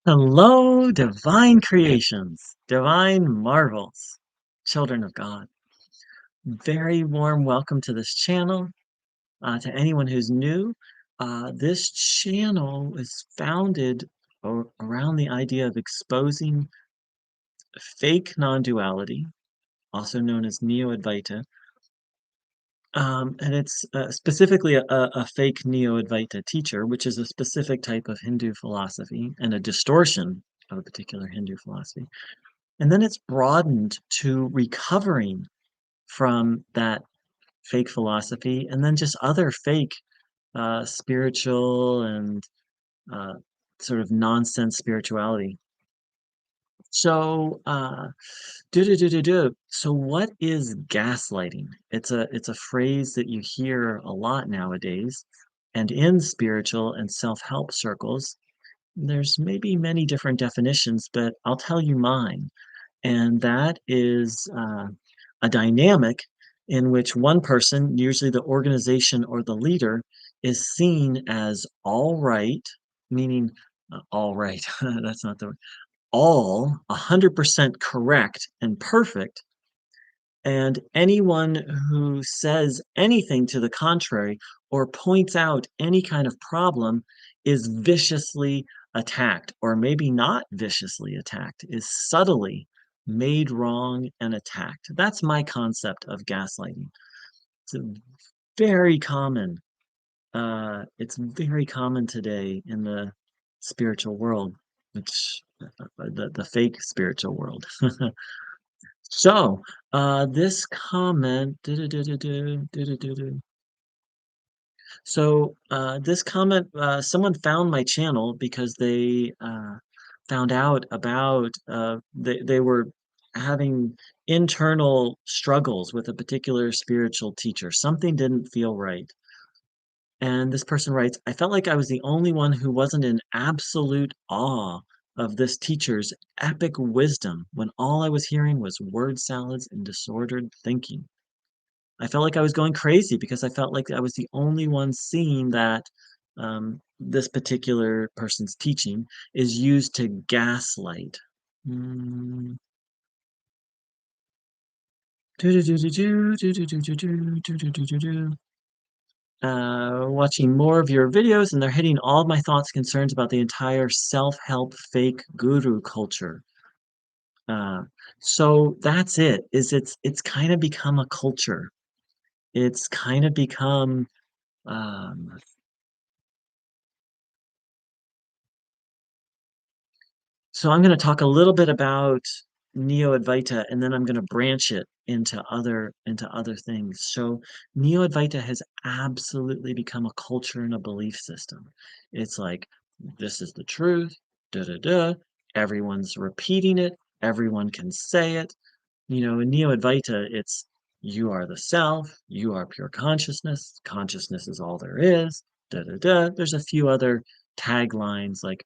Hello, divine creations, divine marvels, children of God. Very warm welcome to this channel. To anyone who's new, this channel is founded around the idea of exposing fake non-duality, also known as Neo-Advaita, and it's specifically a fake Neo-Advaita teacher, which is a specific type of Hindu philosophy and a distortion of a particular Hindu philosophy. And then it's broadened to recovering from that fake philosophy and then just other fake spiritual and uh, sort of nonsense spirituality. So, so what is gaslighting? It's a phrase that you hear a lot nowadays, and in spiritual and self-help circles, there's maybe many different definitions, but I'll tell you mine. And that is a dynamic in which one person, usually the organization or the leader, is seen as all right, meaning all right, that's not the word, all 100% correct and perfect. And anyone who says anything to the contrary or points out any kind of problem is viciously attacked, or maybe not viciously attacked, is subtly made wrong and attacked. That's my concept of gaslighting. It's a very common. It's very common today in the spiritual world, which the fake spiritual world. So, this comment, so this comment, someone found my channel because they found out about they were having internal struggles with a particular spiritual teacher. Something didn't feel right. And this person writes, I felt like I was the only one who wasn't in absolute awe of this teacher's epic wisdom when all I was hearing was word salads and disordered thinking. I felt like I was going crazy because I felt like I was the only one seeing that this particular person's teaching is used to gaslight. Mm. Watching more of your videos, and they're hitting all of my thoughts, concerns about the entire self-help fake guru culture. Uh, so that's it. It's kind of become a culture. It's kind of become um, so I'm going to talk a little bit about Neo-Advaita, and then I'm going to branch it into other things. So Neo-Advaita has absolutely become a culture and a belief system. It's like this is the truth, da da da. Everyone's repeating it. Everyone can say it. In Neo-Advaita, it's you are the self, you are pure consciousness, consciousness is all there is, da da da. There's a few other taglines like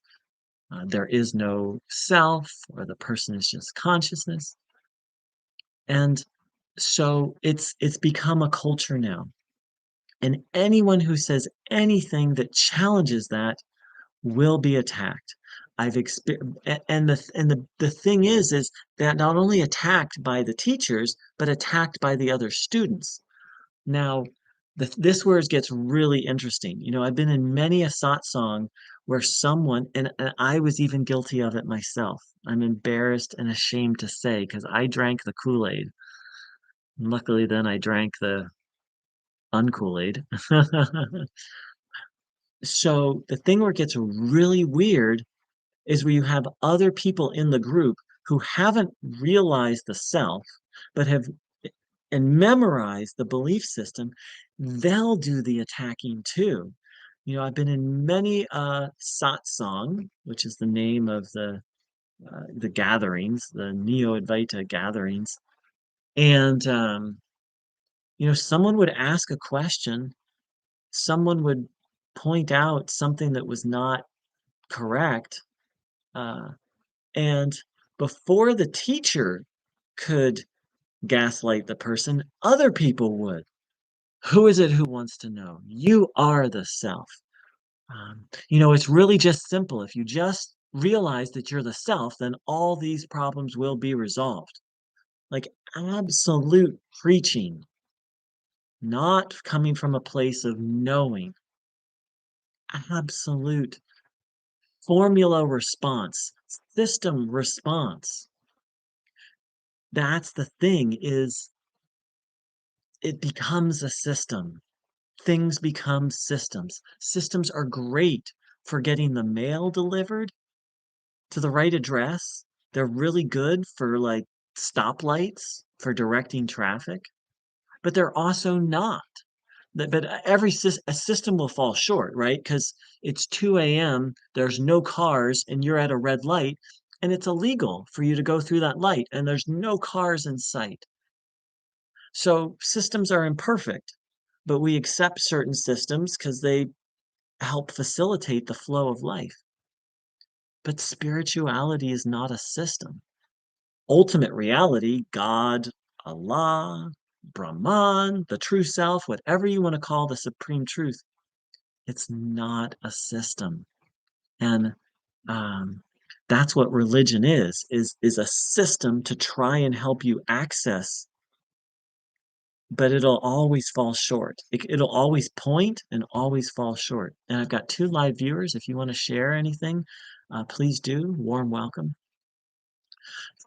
there is no self, or the person is just consciousness. And so it's become a culture now. And anyone who says anything that challenges that will be attacked. I've experienced, and the thing is that not only attacked by the teachers, but attacked by the other students. Now, this where it gets really interesting. I've been in many a satsang where someone, and I was even guilty of it myself. I'm embarrassed and ashamed to say because I drank the Kool-Aid. Luckily, then I drank the unkool-Aid. So the thing where it gets really weird is where you have other people in the group who haven't realized the self, but have and memorize the belief system. They'll do the attacking too. I've been in many satsang, which is the name of the gatherings, the Neo-Advaita gatherings, and someone would ask a question, someone would point out something that was not correct, uh, and before the teacher could gaslight the person, other people would. Who is it who wants to know? You are the self. It's really just simple. If you just realize that you're the self, then all these problems will be resolved. Like absolute preaching, not coming from a place of knowing, absolute formula response, system response. That's the thing is it becomes a system. Things become systems. Systems are great for getting the mail delivered to the right address. They're really good for like stoplights, for directing traffic, but they're also not. But a system will fall short, right? Because it's 2 a.m., there's no cars, and you're at a red light, and it's illegal for you to go through that light, and there's no cars in sight. So systems are imperfect, but we accept certain systems because they help facilitate the flow of life. But spirituality is not a system. Ultimate reality, God, Allah, Brahman, the true self, whatever you want to call the supreme truth, it's not a system. And um, that's what religion is a system to try and help you access, but it'll always fall short. It'll always point and always fall short. And I've got 2 live viewers. If you want to share anything, please do. Warm welcome.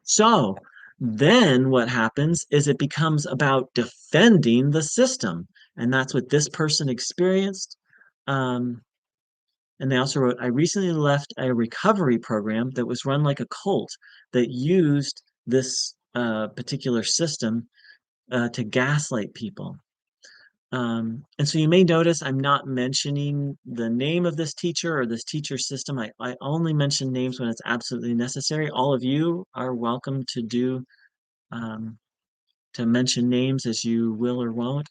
So then what happens is it becomes about defending the system. And that's what this person experienced. Um, and they also wrote, I recently left a recovery program that was run like a cult that used this particular system to gaslight people. And so you may notice I'm not mentioning the name of this teacher or this teacher system. I only mention names when it's absolutely necessary. All of you are welcome to do um, to mention names as you will or won't.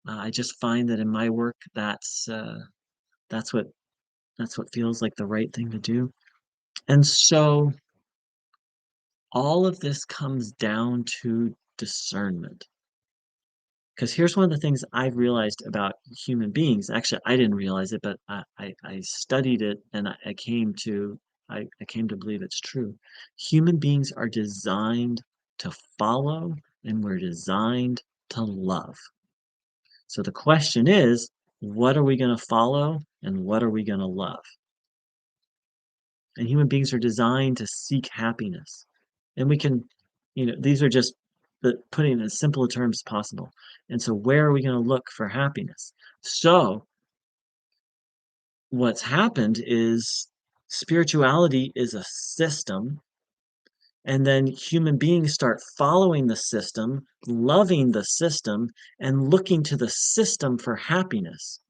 I just find that in my work, that's what that's what feels like the right thing to do. And so all of this comes down to discernment. Because here's one of the things I've realized about human beings. Actually, I didn't realize it, but I studied it and I came to believe it's true. Human beings are designed to follow and we're designed to love. So the question is, what are we going to follow and what are we going to love? And human beings are designed to seek happiness. And we can, these are just putting it in as simple terms as possible. And so where are we going to look for happiness? So what's happened is spirituality is a system, and then human beings start following the system, loving the system, and looking to the system for happiness.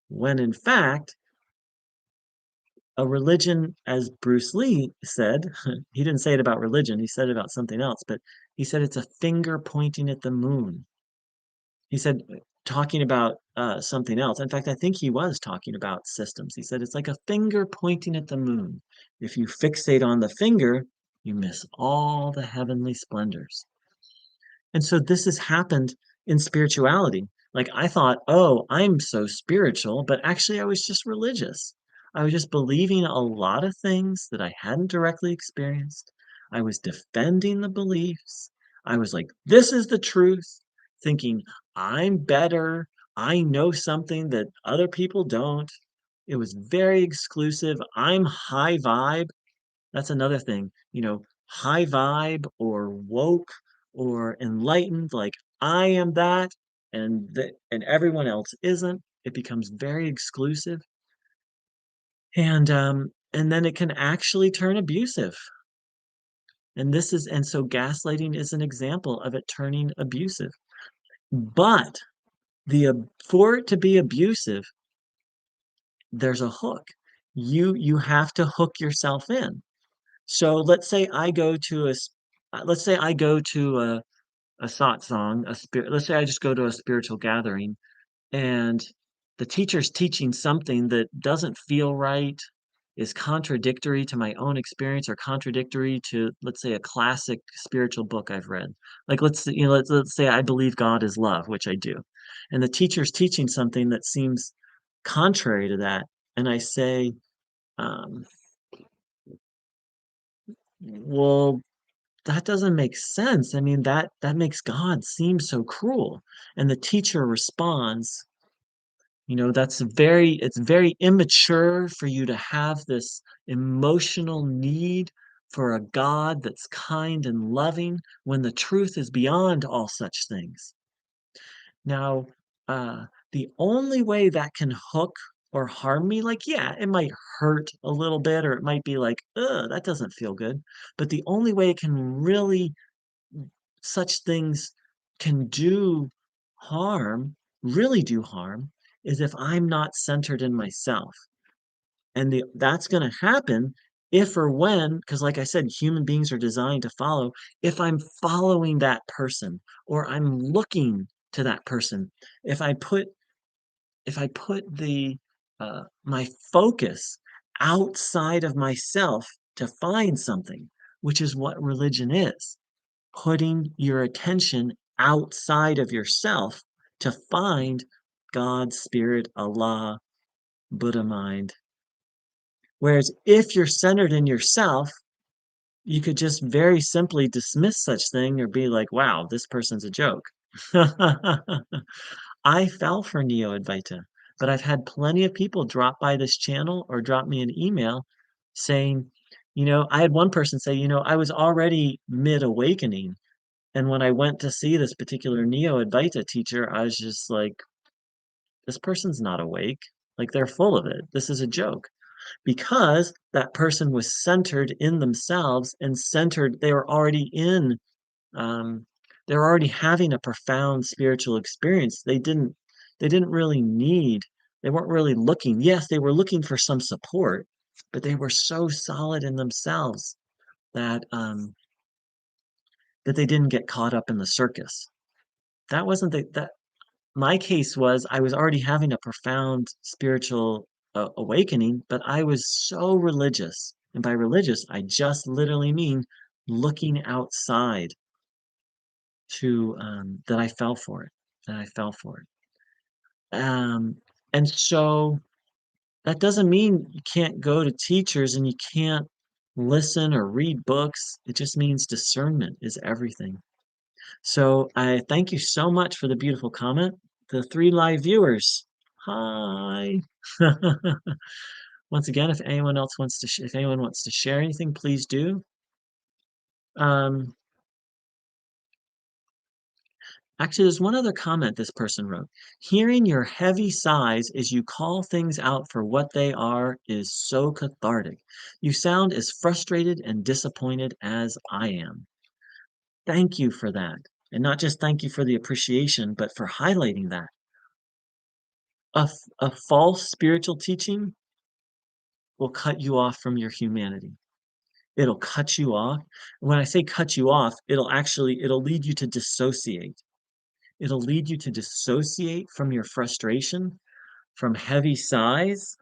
When in fact, a religion, as Bruce Lee said, he didn't say it about religion, he said it about something else, but he said it's a finger pointing at the moon. He said, talking about something else. In fact, I think he was talking about systems. He said it's like a finger pointing at the moon. If you fixate on the finger, you miss all the heavenly splendors. And so this has happened in spirituality. Like I thought, oh, I'm so spiritual, but actually I was just religious. I was just believing a lot of things that I hadn't directly experienced. I was defending the beliefs. I was like, this is the truth, thinking I'm better. I know something that other people don't. It was very exclusive. I'm high vibe. That's another thing, high vibe or woke or enlightened, like I am that and everyone else isn't. It becomes very exclusive. And then it can actually turn abusive. And so gaslighting is an example of it turning abusive. But for it to be abusive, there's a hook. You have to hook yourself in. So let's say I go to a satsang, let's say I just go to a spiritual gathering and the teacher's teaching something that doesn't feel right, is contradictory to my own experience or contradictory to, let's say, a classic spiritual book I've read. Like let's say I believe God is love, which I do. And the teacher's teaching something that seems contrary to that. And I say, um, well, that doesn't make sense. I mean, that makes God seem so cruel. And the teacher responds, it's very immature for you to have this emotional need for a God that's kind and loving when the truth is beyond all such things. Now, the only way that can hook or harm me, like, yeah, it might hurt a little bit, or it might be like, ugh, that doesn't feel good. But the only way it can really, such things can do harm, really do harm, is if I'm not centered in myself. And that's going to happen if or when, because like I said, human beings are designed to follow, if I'm following that person or I'm looking to that person. If I put if I put the my focus outside of myself to find something, which is what religion is, putting your attention outside of yourself to find God, Spirit, Allah, Buddha mind. Whereas if you're centered in yourself, you could just very simply dismiss such thing or be like, wow, this person's a joke. I fell for Neo-Advaita, but I've had plenty of people drop by this channel or drop me an email saying, I had one person say, I was already mid-awakening. And when I went to see this particular Neo-Advaita teacher, I was just like, this person's not awake. Like, they're full of it. This is a joke. Because that person was centered in themselves and centered, um, they were already having a profound spiritual experience. They didn't really need, they weren't really looking. Yes, they were looking for some support, but they were so solid in themselves that that they didn't get caught up in the circus. That wasn't that my case was I was already having a profound spiritual awakening, but I was so religious. And by religious, I just literally mean looking outside to that I fell for it. That I fell for it. And so that doesn't mean you can't go to teachers and you can't listen or read books. It just means discernment is everything. So I thank you so much for the beautiful comment. The 3 live viewers. Hi. Once again, if anyone wants to share anything, please do. Um, Actually, there's one other comment this person wrote. Hearing your heavy sighs as you call things out for what they are is so cathartic. You sound as frustrated and disappointed as I am. Thank you for that. And not just thank you for the appreciation, but for highlighting that. A false spiritual teaching will cut you off from your humanity. It'll cut you off. When I say cut you off, it'll lead you to dissociate. It'll lead you to dissociate from your frustration, from heavy sighs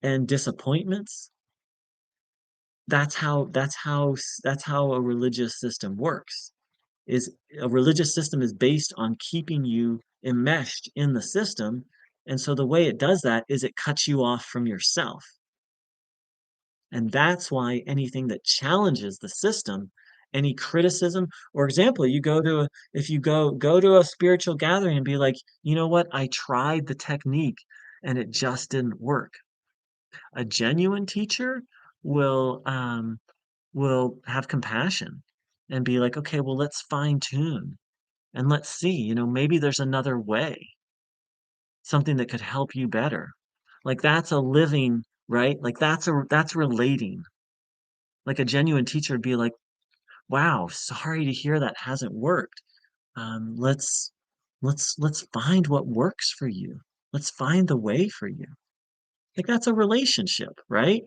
and disappointments. That's how a religious system works. Is a religious system is based on keeping you enmeshed in the system, and so the way it does that is it cuts you off from yourself. And that's why anything that challenges the system, any criticism, or example, if you go to a spiritual gathering and be like, you know what, I tried the technique and it just didn't work. A genuine teacher will will have compassion and be like, okay, well, let's fine tune and let's see, maybe there's another way, something that could help you better. Like that's a living, right? Like that's relating. Like a genuine teacher would be like, wow, sorry to hear that hasn't worked. Let's find what works for you. Let's find the way for you. Like that's a relationship, right?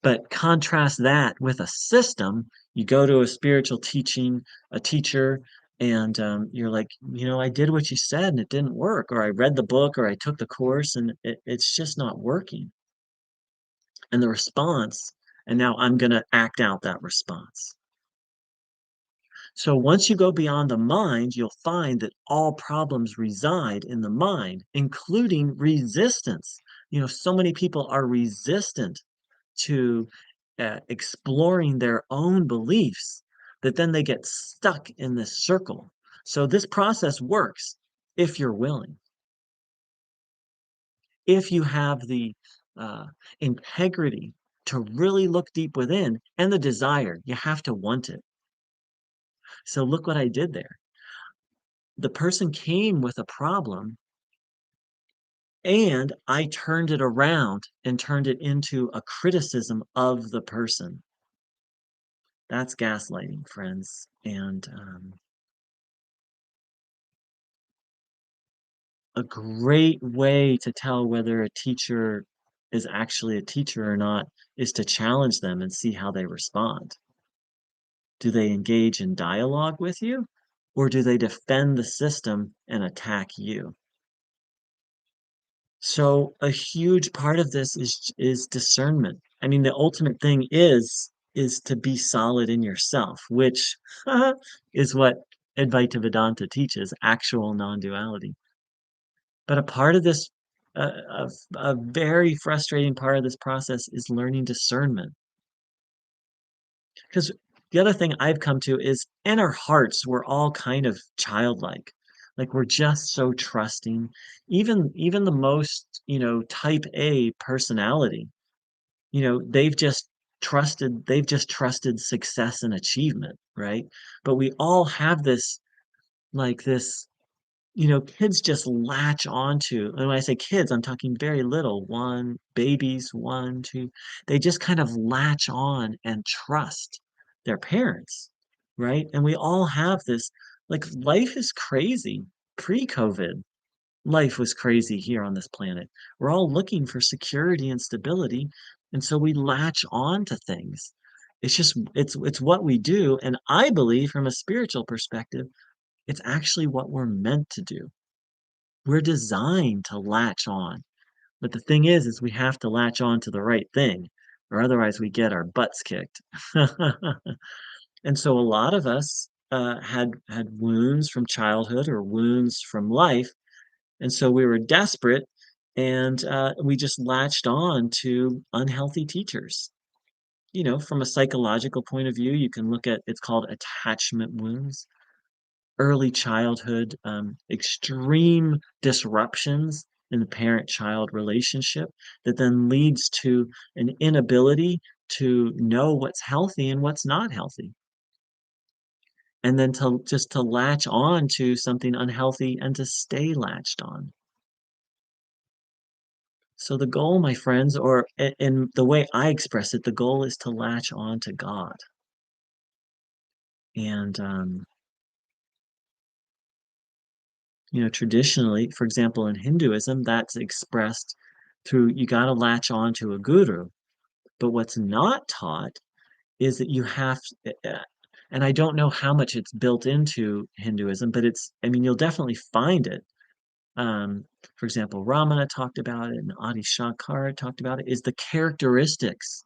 But contrast that with a system. You go to a spiritual a teacher, and you're like, I did what you said and it didn't work, or I read the book, or I took the course and it's just not working. And the response, and now I'm going to act out that response. So once you go beyond the mind, you'll find that all problems reside in the mind, including resistance. So many people are resistant to exploring their own beliefs that then they get stuck in this circle. So this process works if you're willing, if you have the uh, integrity to really look deep within and the desire. You have to want it. So look what I did there. The person came with a problem and I turned it around and turned it into a criticism of the person. That's gaslighting, friends. And a great way to tell whether a teacher is actually a teacher or not is to challenge them and see how they respond. Do they engage in dialogue with you, or do they defend the system and attack you? So a huge part of this is discernment. I mean, the ultimate thing is to be solid in yourself, which is what Advaita Vedanta teaches, actual non-duality. But a part of this, a very frustrating part of this process is learning discernment. Because the other thing I've come to is in our hearts, we're all kind of childlike. Like we're just so trusting. Even the most, type A personality, they've just trusted success and achievement, right? But we all have this like this kids just latch onto, and when I say kids, I'm talking very little, one, babies, one, two, they just kind of latch on and trust their parents, right? And we all have this, like, life is crazy. Pre-COVID, life was crazy here on this planet. We're all looking for security and stability, and so we latch on to things. It's what we do, and I believe from a spiritual perspective, it's actually what we're meant to do. We're designed to latch on. But the thing is we have to latch on to the right thing, or otherwise we get our butts kicked. And so a lot of us had wounds from childhood or wounds from life, and so we were desperate, and we just latched on to unhealthy teachers. From a psychological point of view, you can look at it's called attachment wounds, early childhood, extreme disruptions in the parent-child relationship that then leads to an inability to know what's healthy and what's not healthy. And then to latch on to something unhealthy and to stay latched on. So the goal, my friends, or in the way I express it, the goal is to latch on to God. And traditionally, for example, in Hinduism, that's expressed through you got to latch on to a guru. But what's not taught is that you have, and I don't know how much it's built into Hinduism, but I mean, you'll definitely find it. For example, Ramana talked about it, and Adi Shankara talked about it, is the characteristics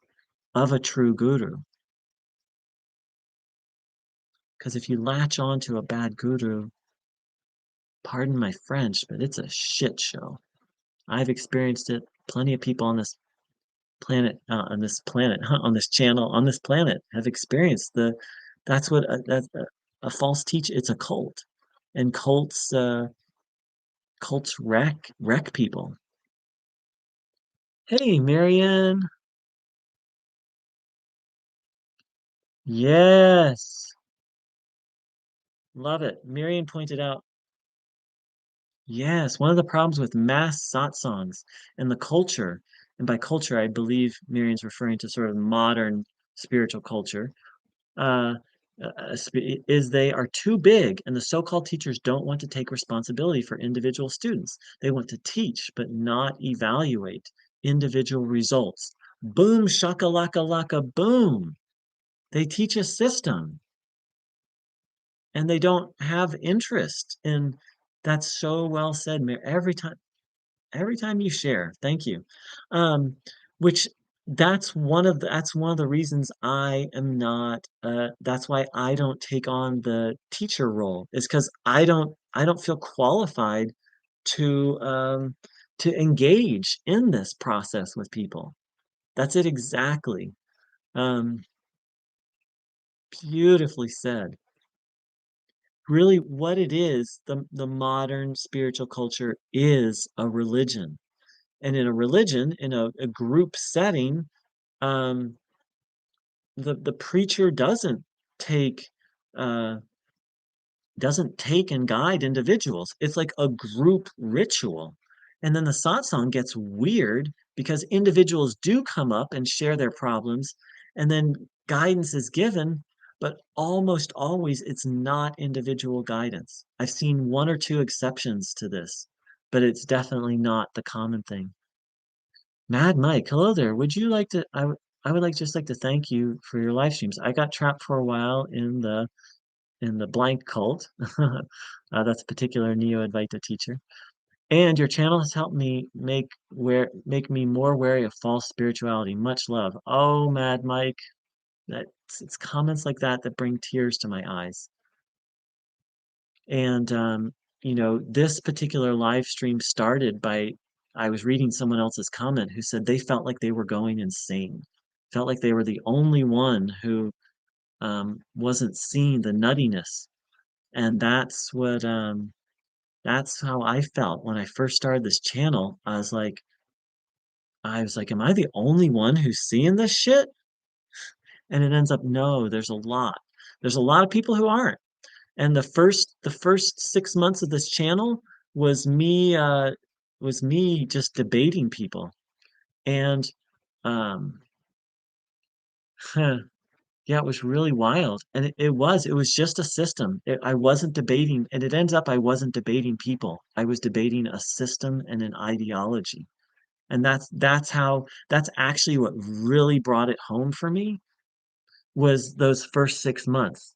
of a true guru. Because if you latch on to a bad guru, pardon my French, but it's a shit show. I've experienced it. Plenty of people on this planet, on this channel, on this planet have experienced that's what a false teacher. It's a cult, and cults wreck people. Hey, Marianne. Yes, love it. Marianne pointed out, yes, one of the problems with mass satsangs and the culture, and by culture, I believe Marianne's referring to sort of modern spiritual culture, uh, is they are too big, and the so-called teachers don't want to take responsibility for individual students. They want to teach, but not evaluate individual results. Boom, shakalaka laka, boom. They teach a system, and they don't have interest in. That's so well said, Mayor. Every time you share, thank you. Um, which that's one of the reasons I am not that's why I don't take on the teacher role, is because I don't feel qualified to to engage in this process with people. That's it exactly. Um, Beautifully said. Really, what it is, the modern spiritual culture is a religion. And in a religion, in a group setting, um, the preacher take uh, doesn't take and guide individuals. It's like a group ritual. And then the satsang gets weird because individuals do come up and share their problems, and then guidance is given, but almost always it's not individual guidance. I've seen one or two exceptions to this, but it's definitely not the common thing. Mad Mike, hello there. Would you like to? I would like just like to thank you for your live streams. I got trapped for a while in the blank cult. That's a particular Neo-Advaita teacher. And your channel has helped me make me more wary of false spirituality. Much love. Oh, Mad Mike, it's comments like that that bring tears to my eyes. And this particular live stream started by I was reading someone else's comment who said they felt like they were going insane, felt like they were the only one who wasn't seeing the nuttiness. And that's how I felt when I first started this channel. I was like, am I the only one who's seeing this shit? And it ends up, no, there's a lot. There's a lot of people who aren't. And the first 6 months of this channel was me just debating people. And um yeah, it was really wild. And it was just a system. I wasn't debating, and it ends up I wasn't debating people. I was debating a system and an ideology. And that's actually what really brought it home for me was those first 6 months,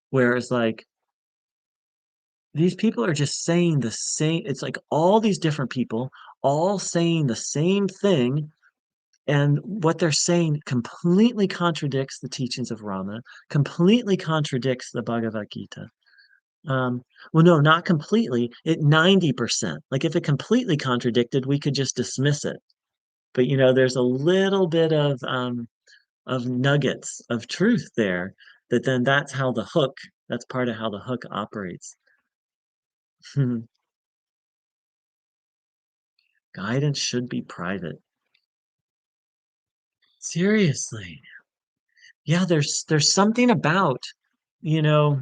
where it's like these people are just saying the same. It's like all these different people all saying the same thing, and what they're saying completely contradicts the teachings of Rama, completely contradicts the Bhagavad Gita. Well, no, not completely. It 90%. Like if it completely contradicted, we could just dismiss it. But there's a little bit of nuggets of truth there that then that's part of how the hook operates. Guidance should be private. Seriously. Yeah, there's something about, you know,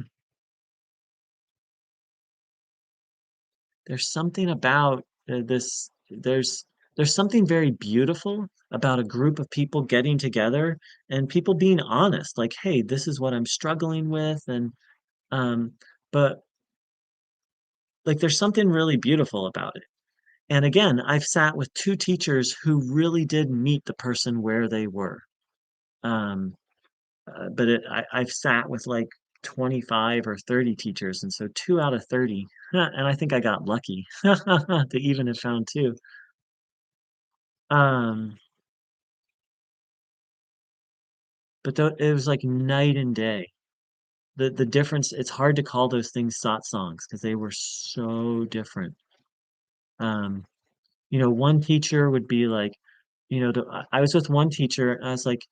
there's something about this there's something very beautiful about a group of people getting together and people being honest, like, hey, this is what I'm struggling with, and um but like there's something really beautiful about it. And again, I've sat with two teachers who really did meet the person where they were. Um, I've sat with like 25 or 30 teachers, and so two out of 30, and I think I got lucky to even have found two. Um, it was like night and day. The difference, it's hard to call those things satsangs because they were so different. Um, one teacher would be like, I was with one teacher, and I was like,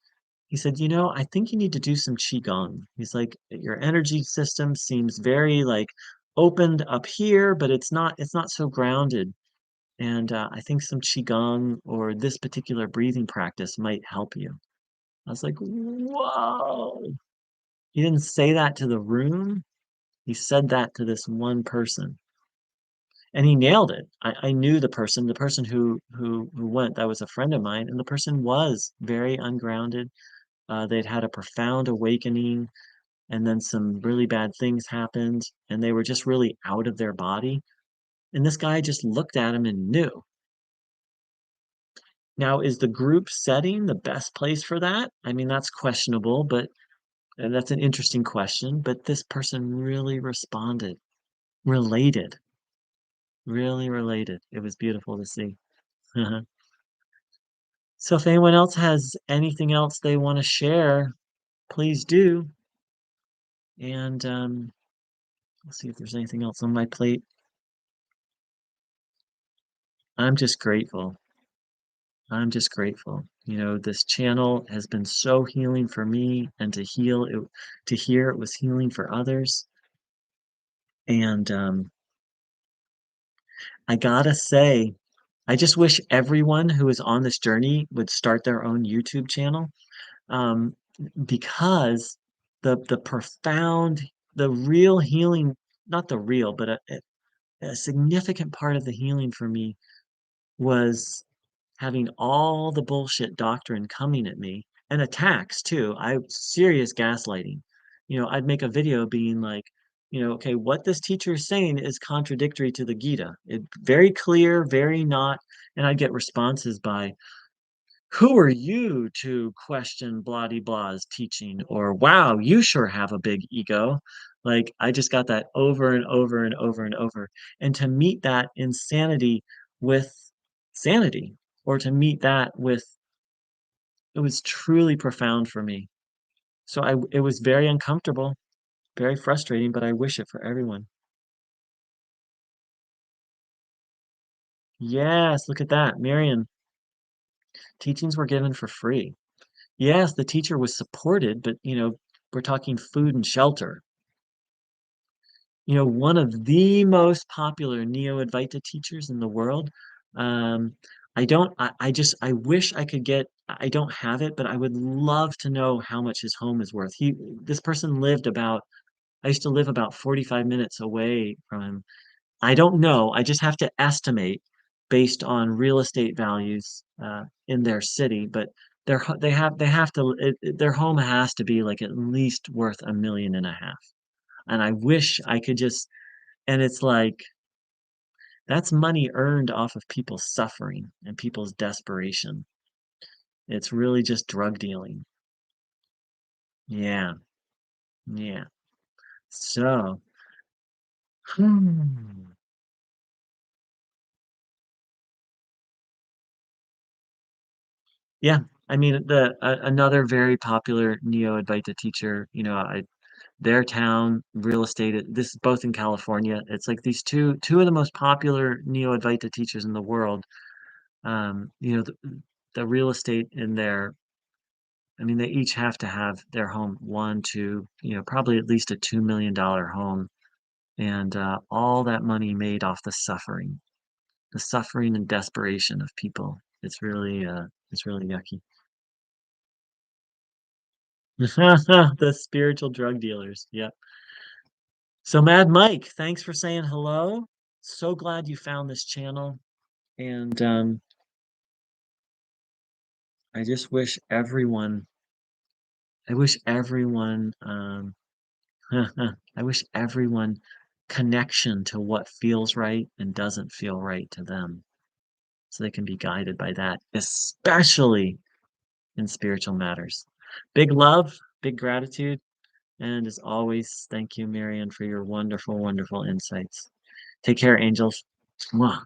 he said, I think you need to do some qigong. He's like, your energy system seems very like opened up here, but it's not so grounded. And I think some qigong or this particular breathing practice might help you. I was like, whoa. He didn't say that to the room. He said that to this one person. And he nailed it. I knew the person who went, that was a friend of mine, and the person was very ungrounded. They'd had a profound awakening, and then some really bad things happened, and they were just really out of their body. And this guy just looked at him and knew. Now, is the group setting the best place for that? I mean, that's questionable, but and that's an interesting question. But this person really responded, related, really related. It was beautiful to see. So, if anyone else has anything else they want to share, please do. And let's see if there's anything else on my plate. I'm just grateful. I'm just grateful. This channel has been so healing for me, and to hear it was healing for others. And I gotta say, I just wish everyone who is on this journey would start their own YouTube channel, um, because the profound, the real healing, not the real, but a significant part of the healing for me was having all the bullshit doctrine coming at me and attacks too. I serious gaslighting. I'd make a video being like, okay, what this teacher is saying is contradictory to the Gita. It very clear, very not, and I'd get responses by, who are you to question blah de blah's teaching? Or wow, you sure have a big ego. Like I just got that over and over and over and over. And to meet that insanity with sanity, or to meet that with, it was truly profound for me. So it was very uncomfortable, very frustrating, but I wish it for everyone. Yes, look at that. Marion, teachings were given for free. Yes, the teacher was supported, but we're talking food and shelter. One of the most popular Neo-Advaita teachers in the world. Um, I wish I could I don't have it, but I would love to know how much his home is worth. This person I used to live about 45 minutes away from him. I don't know. I just have to estimate based on real estate values in their city, but they have to, their home has to be like at least worth 1.5 million. And I wish I could just, and it's like, that's money earned off of people's suffering and people's desperation. It's really just drug dealing. Yeah, yeah. So, hmm. Yeah. I mean, another very popular Neo-Advaita teacher, their town real estate. This is both in California. It's like these two of the most popular Neo-Advaita teachers in the world. The real estate in their, I mean, they each have to have their home one, two, probably at least a $2 million home, and all that money made off the suffering and desperation of people. It's really yucky. The spiritual drug dealers. Yep. So, Mad Mike, thanks for saying hello. So glad you found this channel, and I just wish everyone, I wish everyone, I wish everyone connection to what feels right and doesn't feel right to them, so they can be guided by that, especially in spiritual matters. Big love, big gratitude, and as always, thank you, Marian, for your wonderful, wonderful insights. Take care, angels. Mwah.